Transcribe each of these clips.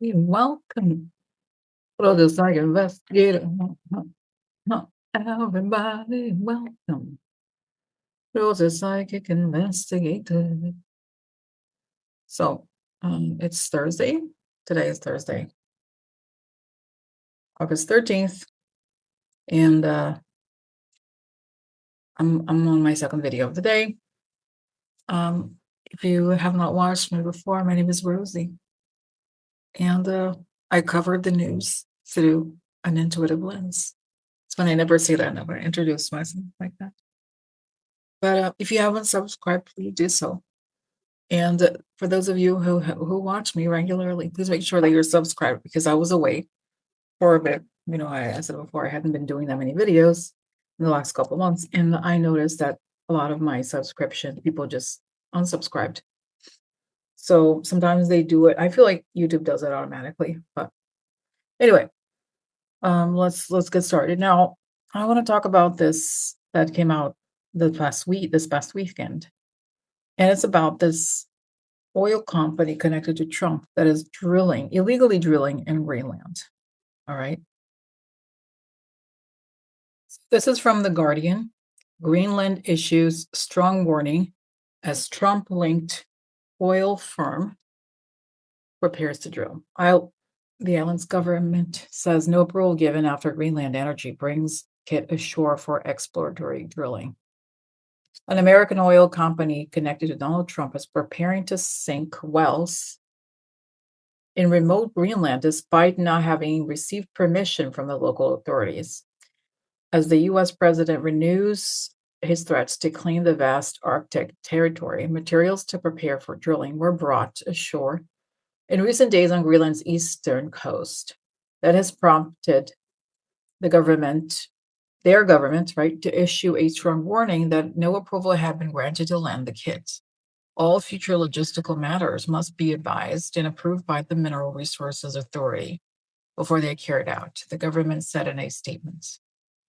You're welcome. Well, just like investigator. Huh. Everybody, welcome. Rose a psychic investigator. So, it's Thursday. Today is Thursday, August 13th, and I'm on my second video of the day. Um, if you have not watched me before, my name is Rosie, and I covered the news through an intuitive lens. It's funny, I never say that, I never introduce myself like that. But if you haven't subscribed, please do so. And for those of you who watch me regularly, please make sure that you're subscribed because I was away for a bit. You know, I said before, I hadn't been doing that many videos in the last couple of months, and I noticed that a lot of my subscription people just unsubscribed. So sometimes they do it. I feel like YouTube does it automatically, but anyway, let's get started. Now, I want to talk about this that came out this past weekend, and it's about this oil company connected to Trump that is illegally drilling in Greenland. All right. This is from The Guardian. Greenland issues strong warning as Trump linked oil firm prepares to drill. The island's government says no approval given after Greenland Energy brings kit ashore for exploratory drilling. An American oil company connected to Donald Trump is preparing to sink wells in remote Greenland despite not having received permission from the local authorities. As the US president renews his threats to claim the vast Arctic territory, materials to prepare for drilling were brought ashore in recent days on Greenland's eastern coast. That has prompted their government, right, to issue a strong warning that no approval had been granted to land the kit. All future logistical matters must be advised and approved by the Mineral Resources Authority before they are carried out, the government said in a statement.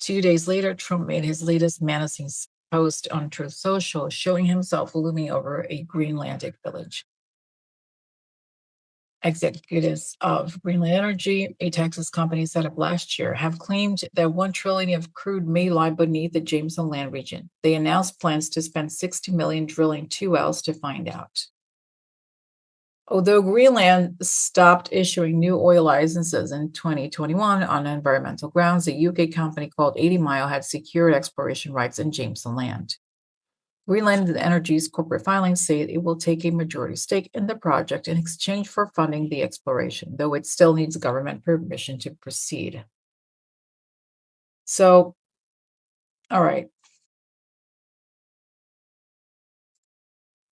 2 days later, Trump made his latest menacing post on Truth Social, showing himself looming over a Greenlandic village. Executives of Greenland Energy, a Texas company set up last year, have claimed that 1 trillion of crude may lie beneath the Jameson Land region. They announced plans to spend $60 million drilling 2 wells to find out. Although Greenland stopped issuing new oil licenses in 2021 on environmental grounds, a UK company called 80 Mile had secured exploration rights in Jameson Land. Greenland Energy's corporate filings say it will take a majority stake in the project in exchange for funding the exploration, though it still needs government permission to proceed. So, all right.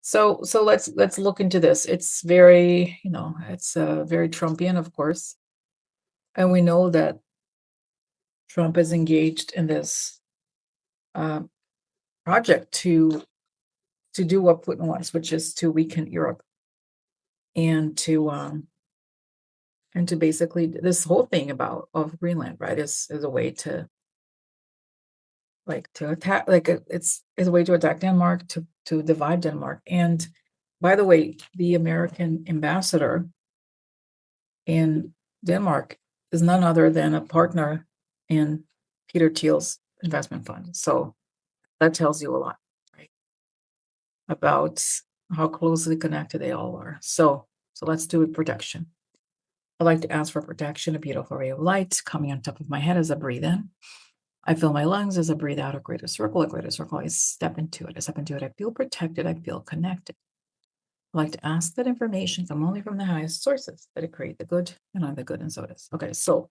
So let's look into this. It's very, it's very Trumpian, of course, and we know that Trump is engaged in this uh, project to do what Putin wants, which is to weaken Europe and to basically this whole thing of Greenland, right, is a way to to attack, it's a way to attack Denmark, to divide Denmark. And by the way, the American ambassador in Denmark is none other than a partner in Peter Thiel's investment fund. So that tells you a lot, right, about how closely connected they all are. So let's do it protection. I like to ask for protection, a beautiful ray of light coming on top of my head as I breathe in. I fill my lungs as I breathe out a greater circle. A greater circle, I step into it. I step into it. I feel protected. I feel connected. I like to ask that information come only from the highest sources that it create the good, and I'm the good, and so it is. Okay, so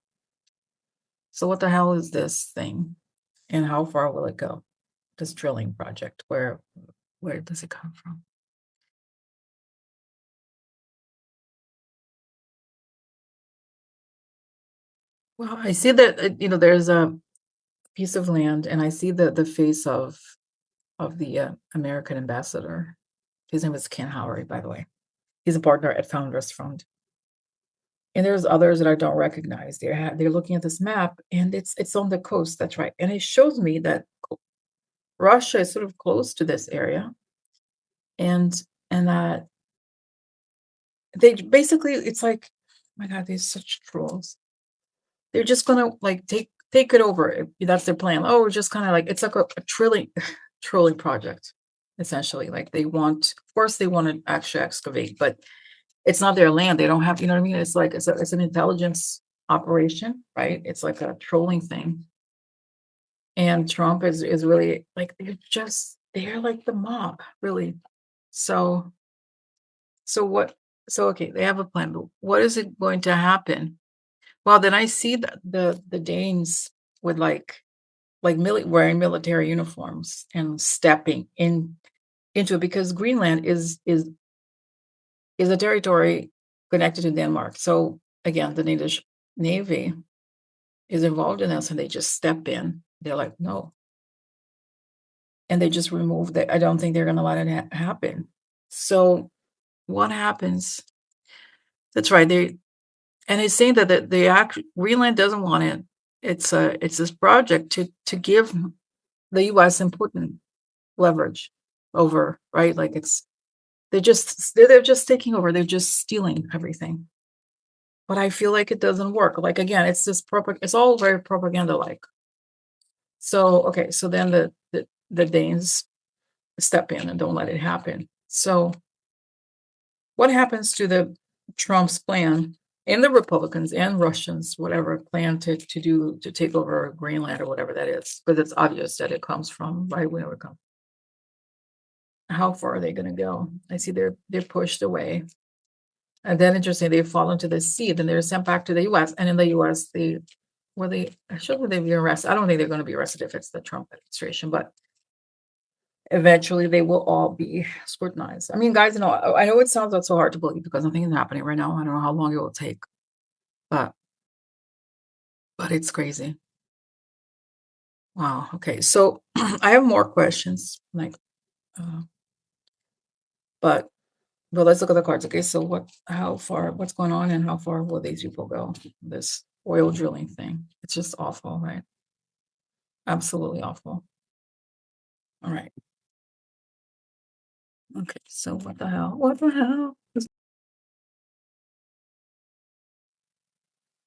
what the hell is this thing, and how far will it go? This drilling project, where does it come from? Well, I see that there's a piece of land, and I see the face of the American ambassador. His name is Ken Howery, by the way. He's a partner at Founders Fund. And there's others that I don't recognize. They're looking at this map, and it's on the coast. That's right, and it shows me that Russia is sort of close to this area, and that they basically it's like My God, these such trolls. They're just gonna like take it over. That's their plan. Oh, we're just kind of like it's like a trolling trolling project, essentially. Like they want, of course, they want to actually excavate, but it's not their land. They don't have, you know what I mean? It's like it's an intelligence operation, right? It's like a trolling thing. And Trump is really like they're like the mob, really. So so what so okay, they have a plan, but what is it going to happen? Well, then I see the Danes with wearing military uniforms and stepping into it because Greenland is a territory connected to Denmark. So again, the Danish Navy is involved in this and they just step in. They're like, no. And they just remove that. I don't think they're gonna let it happen. So what happens? That's right. And it's saying that the act Greenland doesn't want it. It's this project to give the US important leverage over, right? Like they're just taking over. They're just stealing everything. But I feel like it doesn't work. Like again, it's this it's all very propaganda like. So okay, so then the Danes step in and don't let it happen. So what happens to the Trump's plan and the Republicans and Russians, whatever plan to take over Greenland or whatever that is? Because it's obvious that it comes from right where it comes. How far are they going to go? I see they're pushed away, and then interesting they fall into the sea. Then they're sent back to the U.S. And in the U.S. they should they be arrested? I don't think they're going to be arrested if it's the Trump administration, but eventually they will all be scrutinized. I mean, guys, I know it sounds so hard to believe because nothing is happening right now. I don't know how long it will take, but it's crazy. Wow. Okay, so I have more questions, like, uh, but let's look at the cards. Okay, so what's going on, and how far will these people go? This oil drilling thing. It's just awful, right? Absolutely awful. All right. Okay, so what the hell? What the hell?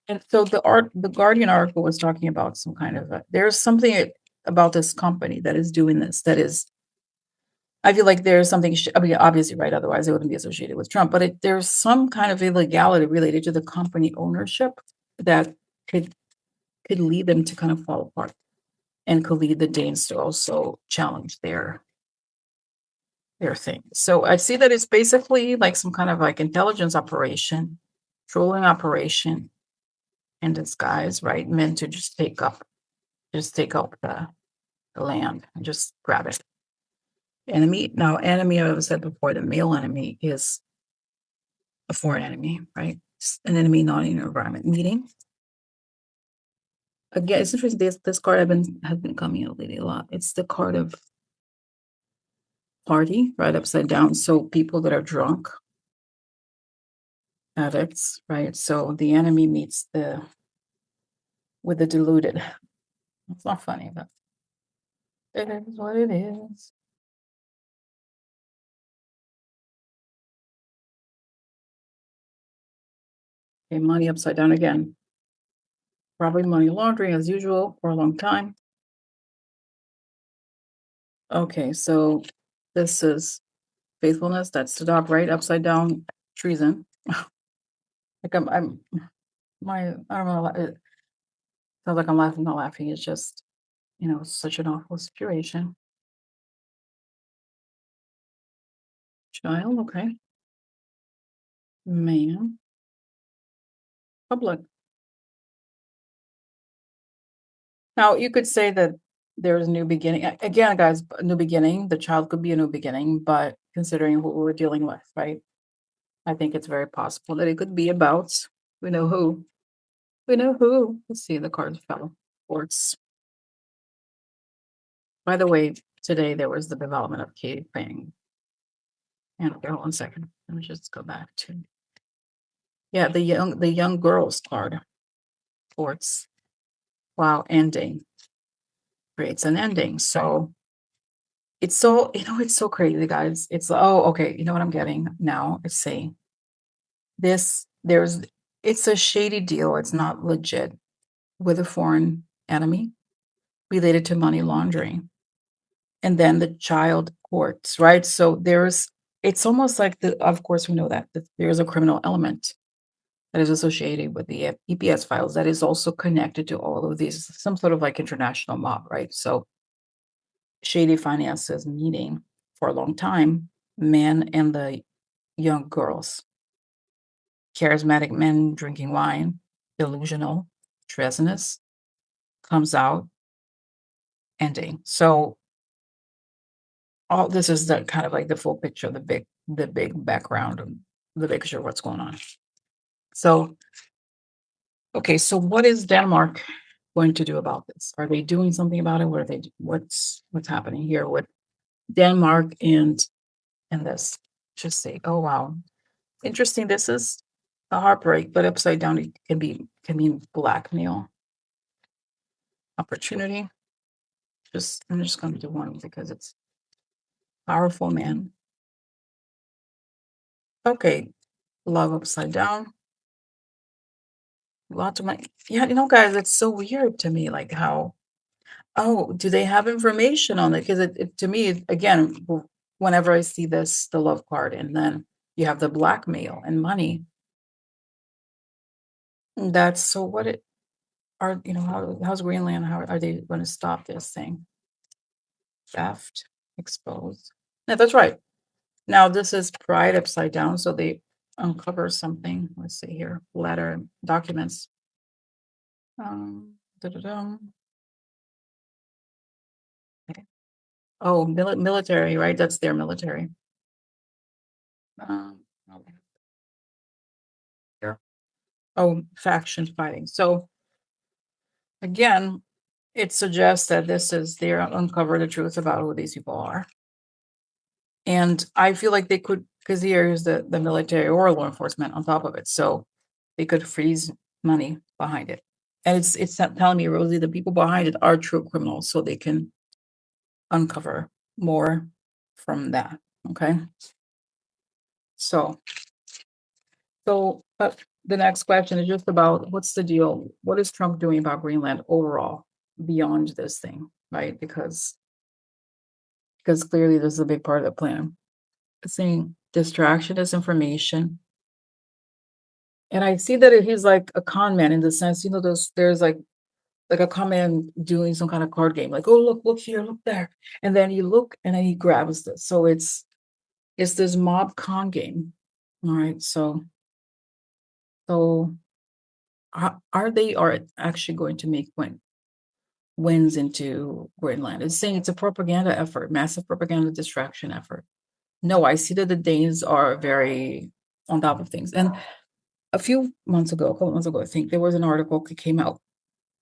And so the Guardian article was talking about some kind of there's something about this company that is doing this that is I feel like there's something I mean obviously right otherwise it wouldn't be associated with Trump but there's some kind of illegality related to the company ownership that could lead them to kind of fall apart and could lead the Danes to also challenge their thing. So I see that it's basically like some kind of like intelligence operation, trolling operation in disguise, right? Meant to just take up the land and just grab it. Enemy. Now, enemy, I've said before, the male enemy is a foreign enemy, right? It's an enemy not in your environment. Meeting. Again, it's interesting. This card has been coming out lately a lot. It's the card of party, right upside down. So people that are drunk, addicts, right? So the enemy meets with the deluded. It's not funny, but it is what it is. Okay, money upside down again. Probably money laundering as usual for a long time. Okay, so this is faithfulness. That's the top right, upside down treason. Like I don't know. It sounds like I'm laughing, not laughing. It's just, such an awful situation. Child, okay. Man, public. Now you could say that there's a new beginning. Again, guys, a new beginning. The child could be a new beginning, but considering what we're dealing with, right? I think it's very possible that it could be about we know who. We know who. Let's see, the cards fell. Courts. By the way, today there was the development of Katie Pang. And okay, hold on a second. Let me just go back to the young girls card. Courts. Wow, ending. Creates an ending. So it's so crazy, guys. It's okay, you know what I'm getting now? It's saying this there's It's a shady deal. It's not legit with a foreign enemy related to money laundering. And then the child courts, right? So it's almost like of course, we know that there's a criminal element that is associated with the EPS files that is also connected to all of these, some sort of like international mob, right? So shady finances meeting for a long time, men and the young girls, charismatic men drinking wine, delusional, treasonous, comes out, ending. So all this is the kind of like the full picture, the big background, and the picture of what's going on. So, okay, so what is Denmark going to do about this? Are they doing something about it? What are they? What's happening here with Denmark and this? Just say, oh wow, interesting. This is a heartbreak, but upside down it can mean blackmail, opportunity. I'm just going to do one because it's powerful man. Okay, love upside down. Lots of money. Yeah, guys, it's so weird to me, like how, oh, do they have information on it? Because to me, again, whenever I see this, the love card, and then you have the blackmail and money, that's so what it are, how's Greenland, how are they going to stop this thing? Theft, exposed. Yeah, that's right. Now, this is pride upside down, so they uncover something. Let's see here, letter, documents. Da-da-dum. Okay. Oh, military, right? That's their military. Okay. Here. Oh, faction fighting. So again, it suggests that this is they uncover the truth about who these people are. And I feel like they could, because here is the military or law enforcement on top of it. So they could freeze money behind it. And it's not telling me, Rosie, the people behind it are true criminals, so they can uncover more from that. Okay. So but the next question is just about what's the deal? What is Trump doing about Greenland overall beyond this thing, right? Because clearly this is a big part of the plan. It's saying distraction, disinformation. And I see that he's like a con man in the sense, there's like a con man doing some kind of card game, like, oh look here, look there. And then you look and then he grabs this. So it's this mob con game. All right. So are they actually going to make wins into Greenland? It's saying it's a propaganda effort, massive propaganda distraction effort. No, I see that the Danes are very on top of things. And a couple months ago, I think there was an article that came out,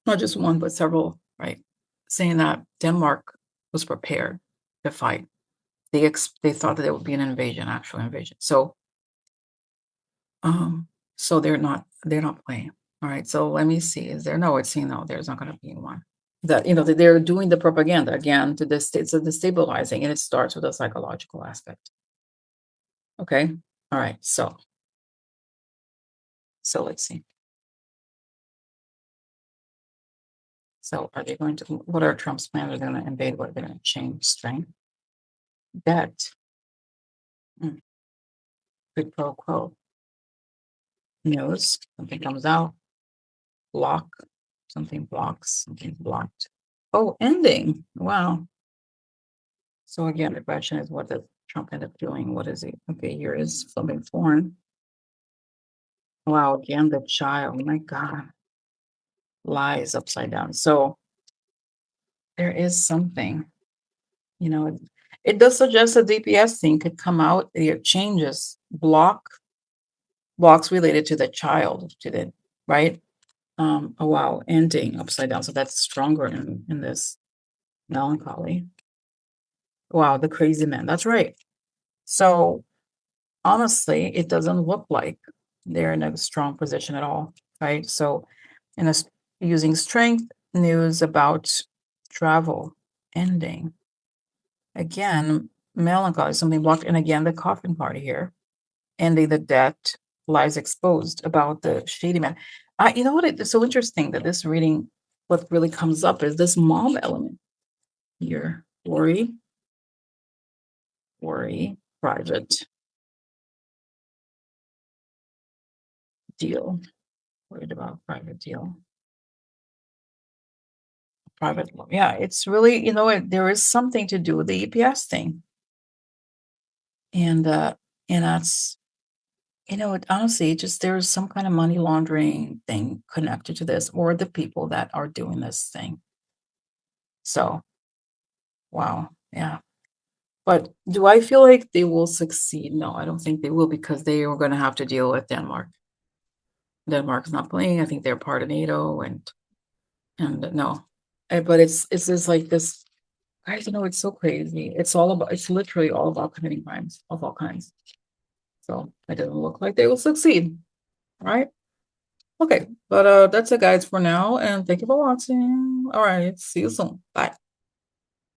not just one, but several, right, saying that Denmark was prepared to fight. They thought that there would be an invasion, actual invasion. Um, so they're not playing. All right. So let me see. It's saying no, there's not going to be one. That they're doing the propaganda again to this. It's a destabilizing, and it starts with a psychological aspect. Okay. All right. So let's see. So are they going to? What are Trump's plans? Are they going to invade? What are they going to change strength? Debt. Quid pro quo. News. Something comes out. Block. Something blocks. Something's blocked. Oh, ending. Wow. So again, the question is, what does Trump end up doing? What is he? Okay, here is something foreign. Wow, again, the child. My God. Lies upside down. So there is something, you know, it does suggest a DPS thing could come out. It changes blocks related to the child, right? Oh wow, ending upside down. So that's stronger in this melancholy. Wow, the crazy man. That's right. So honestly, it doesn't look like they're in a strong position at all, right? So, in using strength, news about travel ending. Again, melancholy, something blocked, and again, the coffin party here, ending the debt, lies exposed about the shady man. You know what? It's so interesting that this reading, what really comes up is this mom element here. Worry, private deal. Worried about private deal. Private, yeah, it's really, there is something to do with the EPS thing. And that's, honestly, just there's some kind of money laundering thing connected to this, or the people that are doing this thing. So, wow, yeah. But do I feel like they will succeed? No, I don't think they will, because they are going to have to deal with Denmark. Denmark's not playing. I think they're part of NATO, and no. But it's just like this, guys. It's so crazy. It's literally all about committing crimes of all kinds. So it doesn't look like they will succeed. Right? Okay, but that's it, guys, for now, and thank you for watching. All right, see you soon. Bye.